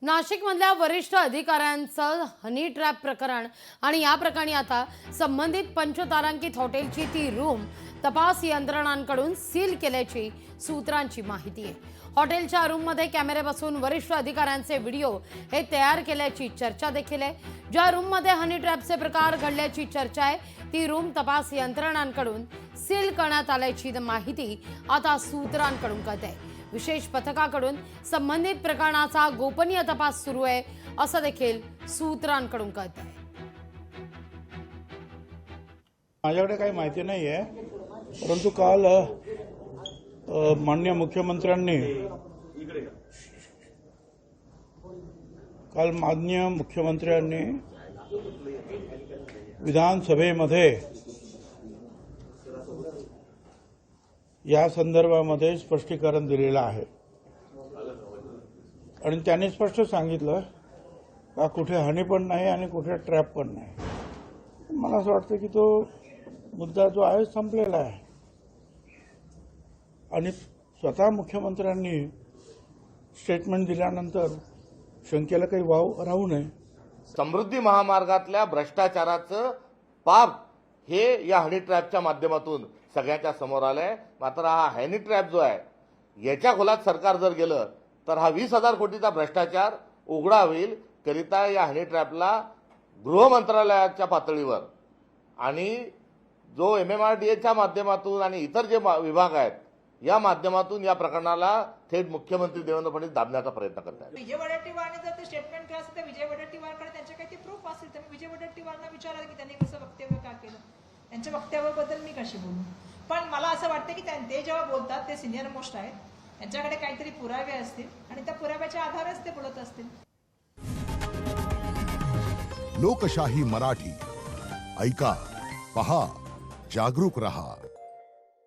नाशिकमधल्या वरिष्ठ अधिकाऱ्यांचं हनी ट्रॅप प्रकरण आणि या प्रकरणी आता संबंधित पंचतारांकित हॉटेलची ती रूम तपास यंत्रणांकडून सील केल्याची सूत्रांची माहिती आहे। हॉटेलच्या रूममध्ये कॅमेरे बसवून वरिष्ठ अधिकाऱ्यांचे व्हिडिओ हे तयार केल्याची चर्चा देखील आहे। ज्या रूममध्ये हनी ट्रॅपचे प्रकार घडल्याची चर्चा आहे ती रूम तपास यंत्रणांकडून सील करण्यात आल्याची माहिती आता सूत्रांकडून कळते। विशेष पथकाकडून संबंधित प्रकरणाचा गोपनीय तपास सुरू आहे असं देखील सूत्रांकडून कळतंय। माझ्याकडे काही माहिती नाही आहे, परंतु काल माननीय मुख्यमंत्र्यांनी विधानसभेमध्ये या संदर्भामध्ये स्पष्टीकरण दिलेलं आहे आणि त्यांनी स्पष्ट सांगितलं का कुठे हनी पण नाही आणि कुठे ट्रॅप पण नाही। मला असं वाटतं की तो मुद्दा जो आहे संपलेला आहे आणि स्वतः मुख्यमंत्र्यांनी स्टेटमेंट दिल्यानंतर शंकेला काही वाव राहू नये। समृद्धी महामार्गातल्या भ्रष्टाचाराचं पाप हे या हनी ट्रॅपच्या माध्यमातून सगळ्यांच्या समोर आलंय। मात्र हा हनी ट्रॅप जो आहे याच्या खोलात सरकार जर गेलं तर हा 20,000 कोटीचा भ्रष्टाचार उघडा होईल। करिता या हनी ट्रॅपला गृह मंत्रालयाच्या पातळीवर आणि जो MMRDAच्या माध्यमातून आणि इतर जे विभाग आहेत या माध्यमातून या प्रकरणाला थेट मुख्यमंत्री देवेंद्र फडणवीस दाबण्याचा प्रयत्न करतात। विजय वडेट्टीवारने जर ते स्टेटमेंट केलं असेल तर विजय वडेट्टीवारकडे त्यांचे काही प्रूफ असतील तर मी विजय वडेट्टीवारना विचाराल की त्यांनी कसं वक्तव्य का केलं, त्यांच्या वक्तव्याबद्दल मी कशी बोलू। पण मला असं वाटतं की ते जेव्हा बोलतात ते सिनियर मोस्ट आहेत, त्यांच्याकडे काहीतरी पुरावे असतील आणि त्या पुराव्याच्या आधारेच ते बोलत असतील। लोकशाही मराठी ऐका, पहा, जागरूक रहा।